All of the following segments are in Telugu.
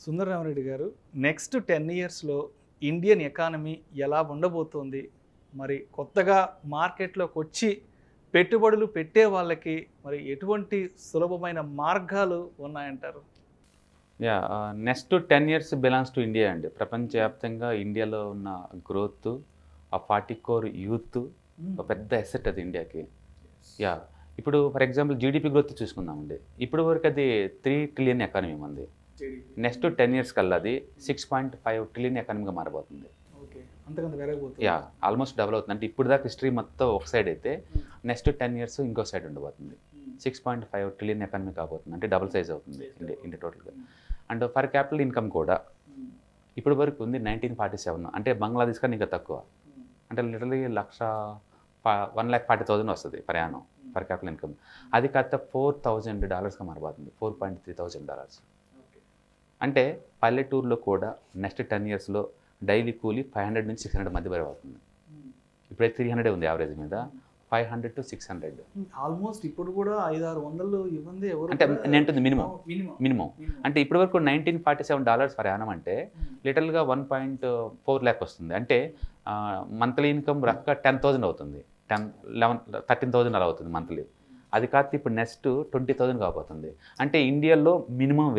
సుందరరామరెడ్డి గారు, నెక్స్ట్ 10 ఇయర్స్లో ఇండియన్ ఎకానమీ ఎలా ఉండబోతోంది? మరి కొత్తగా మార్కెట్లోకి వచ్చి పెట్టుబడులు పెట్టే వాళ్ళకి మరి ఎటువంటి సులభమైన మార్గాలు ఉన్నాయంటారు? Next 10 years belongs to India అండి. ప్రపంచవ్యాప్తంగా ఇండియాలో ఉన్న గ్రోత్, ఆ 40 కోర్ యూత్ ఒక పెద్ద అసెట్ అది ఇండియాకి. ఇప్పుడు ఫర్ ఎగ్జాంపుల్ జీడిపి గ్రోత్ చూసుకుందామండి. ఇప్పుడు వరకు అది 3 ట్రిలియన్ ఎకానమీ ఉంది. నెక్స్ట్ 10 ఇయర్స్ కల్లా అది 6.5 ట్రిలియన్ ఎకానమీగా మారబోతుంది. ఆల్మోస్ట్ డబుల్ అవుతుంది. అంటే ఇప్పుడు దాకా హిస్టరీ మొత్తం ఒక సైడ్ అయితే నెక్స్ట్ 10 ఇయర్స్ ఇంకో సైడ్ ఉండబోతుంది. 6.5 ట్రిలియన్ ఎకానమీ కాబోతుంది. అంటే డబుల్ సైజ్ అవుతుంది ఇండియా టోటల్గా. అండ్ ఫర్ క్యాపిటల్ ఇన్కమ్ కూడా ఇప్పుడు వరకు ఉంది 1947. అంటే బంగ్లాదేశ్ కన్నా ఇంకా తక్కువ. అంటే లిటరలీ 1,40,000 వస్తుంది ప్రయాణం పర్ క్యాపిటల్ ఇన్కమ్. అది కాస్త $4,000గా మారబోతుంది. $4,300. అంటే పల్లెటూరులో కూడా నెక్స్ట్ 10 ఇయర్స్లో డైలీ కూలీ 500 నుంచి 600 మధ్య పెరగబోతుంది. ఇప్పుడైతే 300 ఉంది యావరేజ్ మీద. 500 to 600 ఆల్మోస్ట్ ఇప్పుడు కూడా 500-600 ఇవ్వండి ఎవరు అంటే నేను మినిమం. అంటే ఇప్పటి వరకు $1947 ఫర్ యానం అంటే లిటరల్గా 1.4 lakh వస్తుంది. అంటే మంత్లీ ఇన్కమ్ రఫ్గా 10,000 అవుతుంది. 13,000 అలా అవుతుంది మంత్లీ. అది కాదు ఇప్పుడు నెక్స్ట్ 20,000 కాబోతుంది. అంటే ఇండియాలో మినిమం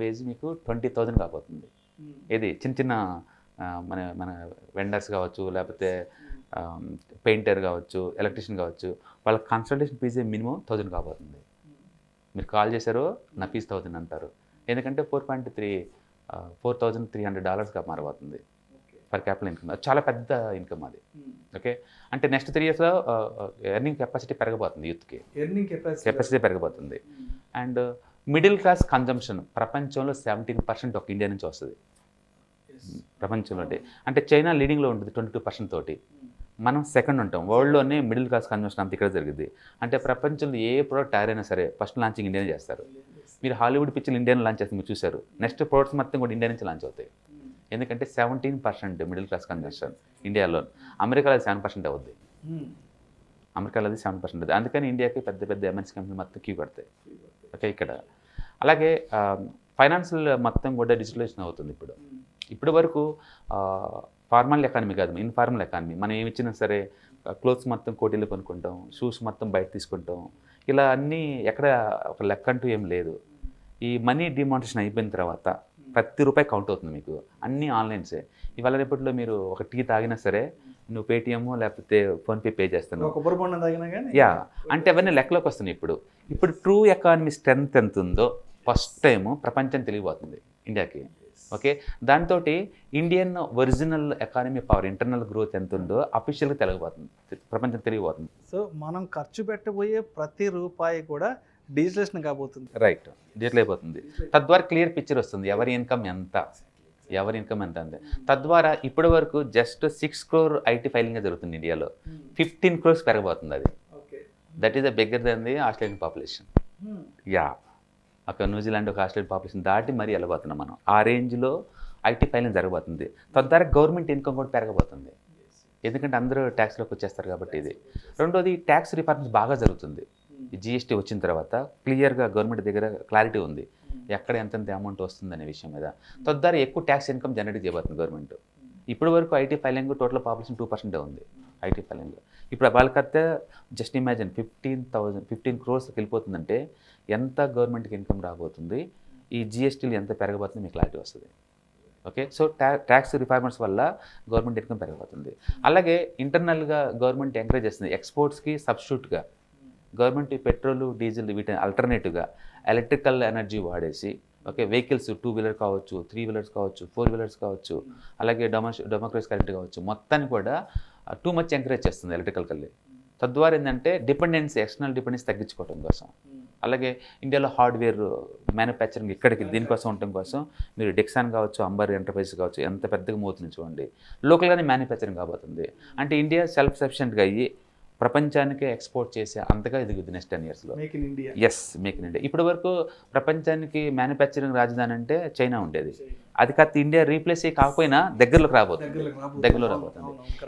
వేజ్ మీకు 20,000 కాబోతుంది. ఇది చిన్న చిన్న మన మన వెండర్స్ కావచ్చు, లేకపోతే పెయింటర్ కావచ్చు, ఎలక్ట్రీషియన్ కావచ్చు, వాళ్ళ కన్సల్టేషన్ ఫీజే మినిమం 1,000 కాబోతుంది. మీరు కాల్ చేశారో నా ఫీజు 1,000 అంటారు. ఎందుకంటే $4,300గా మారబోతుంది పర్ క్యాపిటల్ ఇన్కమ్. చాలా పెద్ద ఇన్కమ్ అది. ఓకే, అంటే నెక్స్ట్ 3 ఇయర్స్లో ఎర్నింగ్ కెపాసిటీ పెరగబోతుంది. యూత్కి ఎర్నింగ్ కెపాసిటీ పెరగబోతుంది. అండ్ మిడిల్ క్లాస్ కన్జంప్షన్ ప్రపంచంలో 17% ఒక ఇండియా నుంచి వస్తుంది ప్రపంచంలో. అంటే చైనా లీడింగ్లో ఉంటుంది 22% తోటి. మనం సెకండ్ ఉంటాం. వరల్డ్లోనే మిడిల్ క్లాస్ కన్జంప్షన్ అంత ఇక్కడ జరిగింది. అంటే ప్రపంచంలో ఏ ప్రోడక్ట్ తయారైనా సరే ఫస్ట్ లాంచింగ్ ఇండియానే చేస్తారు. మీరు హాలీవుడ్ పిక్చర్లు ఇండియాలో లాంచ్ చేస్తే మీరు చూశారు. నెక్స్ట్ ప్రోడక్ట్స్ మొత్తం కూడా ఇండియా నుంచి లాంచ్ అవుతాయి. ఎందుకంటే 17% మిడిల్ క్లాస్ కన్జంప్షన్ ఇండియాలో. అమెరికాలో అది 7% అవుద్ది. అమెరికాలో అది 7% అవుతుంది. అందుకని ఇండియాకి పెద్ద పెద్ద ఎంఎన్సీ కంపెనీ మొత్తం క్యూ కడతాయి. ఓకే, ఇక్కడ అలాగే ఫైనాన్షియల్ మొత్తం కూడా డిజిటలైజేషన్ అవుతుంది. ఇప్పుడు వరకు ఫార్మల్ ఎకానమీ కాదు, ఇన్ఫార్మల్ ఎకానమీ. మనం ఏమి ఇచ్చినా సరే క్లోత్స్ మొత్తం కోటీలు కొనుక్కుంటాం, షూస్ మొత్తం బయట తీసుకుంటాం. ఇలా అన్నీ ఎక్కడ ఒక లెక్క అంటూ ఏం లేదు. ఈ మనీ డిమానిటేషన్ అయిపోయిన తర్వాత ప్రతి రూపాయి కౌంట్ అవుతుంది మీకు. అన్నీ ఆన్లైన్సే. ఇవాళ రేపట్లో మీరు ఒక టీ తాగినా సరే నువ్వు పేటిఎం లేకపోతే ఫోన్పే పే చేస్తున్నావు. అంటే అవన్నీ లెక్కలోకి వస్తున్నాయి. ఇప్పుడు ట్రూ ఎకానమీ స్ట్రెంత్ ఎంత ఉందో ఫస్ట్ టైం ప్రపంచం తెలియబోతుంది ఇండియాకి. ఓకే, దాంతో Indian original economy power, internal growth ఎంత ఉందో అఫీషియల్గా తెలియబోతుంది, ప్రపంచం తెలియబోతుంది. సో మనం ఖర్చు పెట్టబోయే ప్రతి రూపాయి కూడా డిజిటలైజేషన్ కాబోతుంది. రైట్, డిజిటల్ అయిపోతుంది. తద్వారా క్లియర్ పిక్చర్ వస్తుంది ఎవరి ఇన్కమ్ ఎంత అంతే. తద్వారా ఇప్పటి వరకు జస్ట్ 6 crore ఐటీ ఫైలింగ్ జరుగుతుంది ఇండియాలో. 15 crores పెరగబోతుంది అది. That is the bigger than the Australian population. ఒక న్యూజిలాండ్, ఒక ఆస్ట్రేలియన్ పాపులేషన్ దాటి మరీ వెళ్ళబోతున్నాం మనం. ఆ రేంజ్లో ఐటీ ఫైలింగ్ జరగబోతుంది. తద్వారా గవర్నమెంట్ ఇన్కమ్ కూడా పెరగబోతుంది. ఎందుకంటే అందరూ ట్యాక్స్లోకి వచ్చేస్తారు కాబట్టి. ఇది రెండోది, ట్యాక్స్ రిఫార్మ్స్ బాగా జరుగుతుంది. ఈ జిఎస్టీ వచ్చిన తర్వాత క్లియర్గా గవర్నమెంట్ దగ్గర క్లారిటీ ఉంది ఎక్కడ ఎంతెంత అమౌంట్ వస్తుంది అనే విషయం మీద. తద్వారా ఎక్కువ ట్యాక్స్ ఇన్కమ్ జనరేట్ చేయబోతుంది గవర్నమెంట్. ఇప్పటి వరకు ఐటీ ఫైలింగ్ టోటల్ పాపులేషన్ 2% ఉంది ఐటీ ఫైలింగ్. ఇప్పుడు వాళ్ళకైతే జస్ట్ ఇమాజిన్ 15 crores వెళ్ళిపోతుందంటే ఎంత గవర్నమెంట్కి ఇన్కమ్ రాబోతుంది, ఈ జిఎస్టీలు ఎంత పెరగబోతుంది మీకు క్లారిటీ వస్తుంది. ఓకే, సో ట్యాక్స్ రిఫార్మర్స్ వల్ల గవర్నమెంట్ ఇన్కమ్ పెరగబోతుంది. అలాగే ఇంటర్నల్గా గవర్నమెంట్ ఎంకరేజ్ చేస్తుంది ఎక్స్పోర్ట్స్కి సబ్స్టిట్యూట్గా. గవర్నమెంట్ పెట్రోల్, డీజిల్ వీటిని ఆల్టర్నేటివ్గా ఎలక్ట్రికల్ ఎనర్జీ వాడేసి, ఓకే, వెహికల్స్ 2 వీలర్ కావచ్చు, 3 వీలర్స్ కావచ్చు, 4 వీలర్స్ కావచ్చు, అలాగే డెమోక్రసీ కరెంట్ కావచ్చు, మొత్తాన్ని కూడా టూ మచ్ ఎంకరేజ్ చేస్తుంది ఎలక్ట్రికల్ కల్లి. తద్వారా ఏంటంటే ఎక్స్టర్నల్ డిపెండెన్స్ తగ్గించుకోవడం కోసం. అలాగే ఇండియాలో హార్డ్వేర్ మ్యానుఫ్యాక్చరింగ్ ఇక్కడికి దీనికోసం ఉండటం కోసం మీరు డెక్సాన్ కావచ్చు, అంబర్ ఎంటర్ప్రైజెస్ కావచ్చు, ఎంత పెద్దగా మోతుంది చూడండి. లోకల్గానే మ్యానుఫ్యాక్చరింగ్ కాబోతుంది. అంటే ఇండియా సెల్ఫ్ సఫిషియెంట్గా అయ్యి ప్రపంచానికి ఎక్స్పోర్ట్ చేసే అంతగా ఎదుగుద్ది నెక్స్ట్ 10 yearsలో. Make in India. ఇప్పటి వరకు ప్రపంచానికి మ్యానుఫ్యాక్చరింగ్ రాజధాని అంటే చైనా ఉండేది. అది కాస్త ఇండియా రీప్లేస్ కాకపోయినా దగ్గరలోకి రాబోతుంది.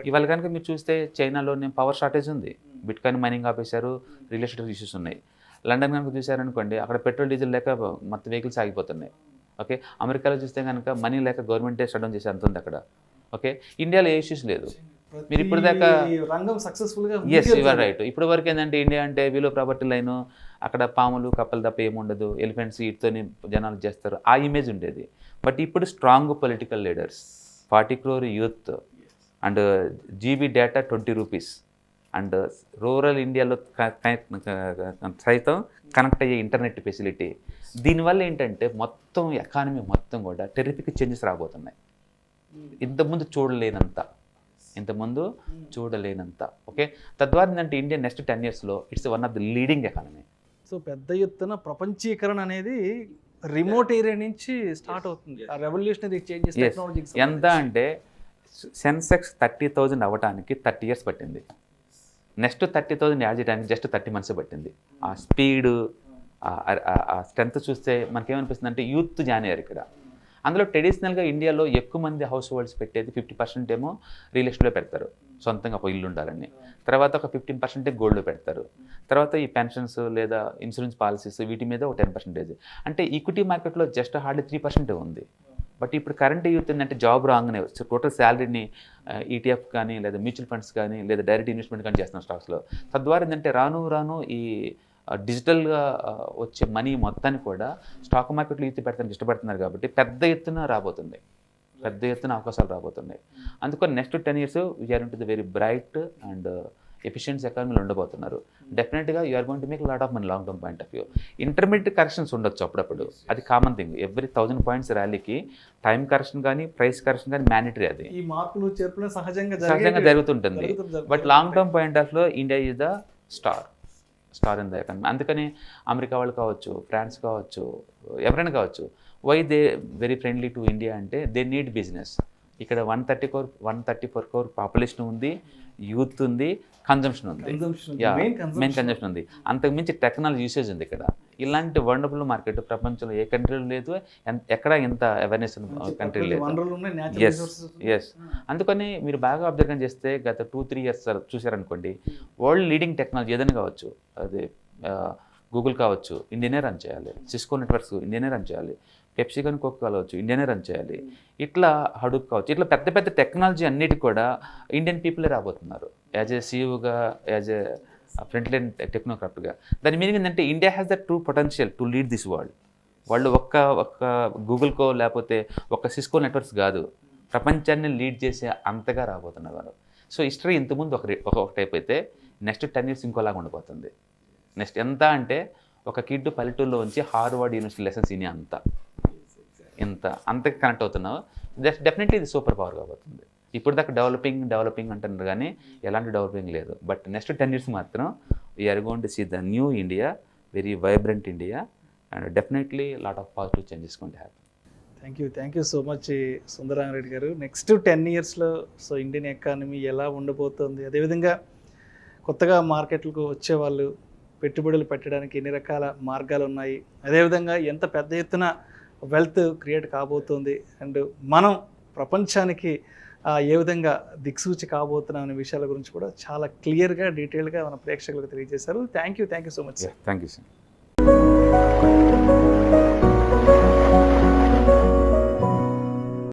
ఇవాళ కనుక మీరు చూస్తే చైనాలోనే పవర్ షార్టేజ్ ఉంది. బిట్కాయిన్ మైనింగ్ ఆపేశారు, రిలేటెడ్ ఇష్యూస్ ఉన్నాయి. లండన్ కనుక చూసారనుకోండి, అక్కడ పెట్రోల్ డీజిల్ లేక మొత్తం వెహికల్స్ ఆగిపోతున్నాయి. ఓకే, అమెరికాలో చూస్తే కనుక మనీ లేక గవర్నమెంటే షట్ డౌన్ చేసి అంత ఉంది అక్కడ. ఓకే, ఇండియాలో ఏ ఇష్యూస్ లేదు. మీరు ఇప్పుడు దాకా రంగం సక్సెస్ఫుల్గా ఎస్ యువర్ రైట్. ఇప్పుడు వరకు ఏంటంటే ఇండియా అంటే బిలో ప్రాపర్టీ లైన్, అక్కడ పాములు కప్పలు తప్ప ఏముండదు, ఎలిఫెంట్స్ వీటితోని జనాలు చేస్తారు, ఆ ఇమేజ్ ఉండేది. బట్ ఇప్పుడు strong political leaders, 40 crore youth and GB data 20 rupees and rural ఇండియాలో సైతం కనెక్ట్ అయ్యే ఇంటర్నెట్ ఫెసిలిటీ. దీనివల్ల ఏంటంటే మొత్తం ఎకానమీ మొత్తం కూడా టెరిఫిక్ చేంజెస్ రాబోతున్నాయి. ఇంతకుముందు చూడలేనంత. ఓకే, తద్వారా ఏంటంటే ఇండియా నెక్స్ట్ 10 yearsలో it's one of the leading economy. So పెద్ద ఎత్తున ప్రపంచీకరణ అనేది రిమోట్ ఏరియా నుంచి స్టార్ట్ అవుతుంది. ఆ రెవల్యూషనరీ చేంజెస్ టెక్నాలజీకి ఎంత అంటే సెన్సెక్స్ 30,000 అవ్వడానికి 30 years పట్టింది. నెక్స్ట్ 30,000 యాడ్ చేయడానికి జస్ట్ 30 months పట్టింది. ఆ స్పీడు, ఆ స్ట్రెంత్ చూస్తే మనకేమనిపిస్తుంది అంటే యూత్ జాయిన్ అయ్యారు ఇక్కడ. అందులో ట్రెడిషనల్గా ఇండియాలో ఎక్కువ మంది హౌస్ హోల్డ్స్ పెట్టేది 50% ఏమో రియల్ ఎస్టేట్లో పెడతారు, సొంతంగా ఒక ఇల్లు ఉండాలని. తర్వాత ఒక 15% గోల్డ్లో పెడతారు. తర్వాత ఈ పెన్షన్స్ లేదా ఇన్సూరెన్స్ పాలసీస్ వీటి మీద ఒక 10%. అంటే ఈక్విటీ మార్కెట్లో జస్ట్ హార్డ్లీ 3% ఉంది. బట్ ఇప్పుడు కరెంట్ యూత్ ఏంటంటే జాబ్ రాగానే టోటల్ శాలరీని ఈటీఎఫ్ కానీ లేదా మ్యూచువల్ ఫండ్స్ కానీ లేదా డైరెక్ట్ ఇన్వెస్ట్మెంట్ కానీ చేస్తున్నారు స్టాక్స్లో. తద్వారా ఏంటంటే రాను ఈ డిజిటల్గా వచ్చే మనీ మొత్తాన్ని కూడా స్టాక్ మార్కెట్లో యూత్ పెడతానికి ఇష్టపడుతున్నారు కాబట్టి పెద్ద ఎత్తున అవకాశాలు రాబోతున్నాయి. అందుకని next 10 years we're into the very bright and efficient ఎకానమీలో ఉండబోతున్నారు. డెఫినెట్గా you're going to make lot of money long term point of view. Intermediate corrections ఉండొచ్చు అప్పుడప్పుడు, అది కామన్ థింగ్. ఎవ్రీ 1000 points ర్యాలీకి టైం కరెక్షన్ కానీ ప్రైస్ కరెక్షన్ కానీ మ్యాండేటరీ. అది ఈ మార్పులు చేర్పులు సహజంగా జరుగుతుంటుంది. But long term point of లో India is the star in the economy. అందుకని అమెరికా వాళ్ళు కావచ్చు, ఫ్రాన్స్ కావచ్చు, ఎవరైనా కావచ్చు, why they very friendly to India అంటే దే నీడ్ బిజినెస్. ఇక్కడ 134 crore పాపులేషన్ ఉంది, యూత్ ఉంది, కన్జంప్షన్ ఉంది, మెయిన్ కన్జంప్షన్ ఉంది. అంతకుమించి టెక్నాలజీ యూసేజ్ ఉంది ఇక్కడ. ఇలాంటి వండర్ఫుల్ మార్కెట్ ప్రపంచంలో ఏ కంట్రీలో లేదు, ఎక్కడ ఇంత అవేర్నెస్ కంట్రీ లేదు. ఎస్ అందుకని మీరు బాగా అబ్జర్వ్ చేస్తే గత 2-3 years చూసారనుకోండి, వరల్డ్ లీడింగ్ టెక్నాలజీ ఏదైనా కావచ్చు, అది గూగుల్ కావచ్చు, ఇండియనే రన్ చేయాలి, సిస్కో నెట్వర్క్స్ ఇండియనే రన్ చేయాలి, పెప్సీ కానీ కోక్ కావచ్చు, ఇండియనే రన్ చేయాలి, ఇట్లా హడూప్ కావచ్చు, ఇట్లా పెద్ద టెక్నాలజీ అన్నిటికీ కూడా ఇండియన్ పీపులే రాబోతున్నారు యాజ్ ఏ సీఈఓగా, యాజ్ ఏ ఫ్రంట్ లైన్ టెక్నోక్రాఫ్ట్గా. దాని మీనింగ్ ఏంటంటే India has the true potential to lead this world. వాళ్ళు ఒక్క గూగుల్కో లేకపోతే ఒక్క సిస్కో నెట్వర్క్స్ కాదు, ప్రపంచాన్ని లీడ్ చేసే అంతగా రాబోతున్నారు. సో హిస్టరీ ఇంతకుముందు ఒక టైప్ అయితే నెక్స్ట్ 10 years ఇంకోలాగా ఉండిపోతుంది. నెక్స్ట్ ఎంత అంటే ఒక కిడ్ పల్లెటూరులో ఉంచి హార్వర్డ్ యూనివర్సిటీ లెసన్స్ ఇని అంతకి కనెక్ట్ అవుతున్నావు. డెఫినెట్లీ ఇది సూపర్ పవర్ కాబోతుంది. ఇప్పుడు దాకా డెవలపింగ్ అంటున్నారు కానీ ఎలాంటి డెవలపింగ్ లేదు. బట్ నెక్స్ట్ 10 years మాత్రం we are going to see the new India, very vibrant India, and definitely lot of positive changes going to happen. Thank you so much Sundara Reddy గారు. నెక్స్ట్ 10 yearsలో సో ఇండియన్ ఎకానమీ ఎలా ఉండబోతోంది, అదేవిధంగా కొత్తగా మార్కెట్లకు వచ్చేవాళ్ళు పెట్టుబడులు పెట్టడానికి ఎన్ని రకాల మార్గాలు ఉన్నాయి, అదేవిధంగా ఎంత పెద్ద ఎత్తున వెల్త్ క్రియేట్ కాబోతుంది, అండ్ మనం ప్రపంచానికి ఏ విధంగా దిక్సూచి కాబోతున్నాం అనే విషయాల గురించి కూడా చాలా క్లియర్గా డీటెయిల్గా మన ప్రేక్షకులకు తెలియజేశారు. Thank you so much. Thank you sir.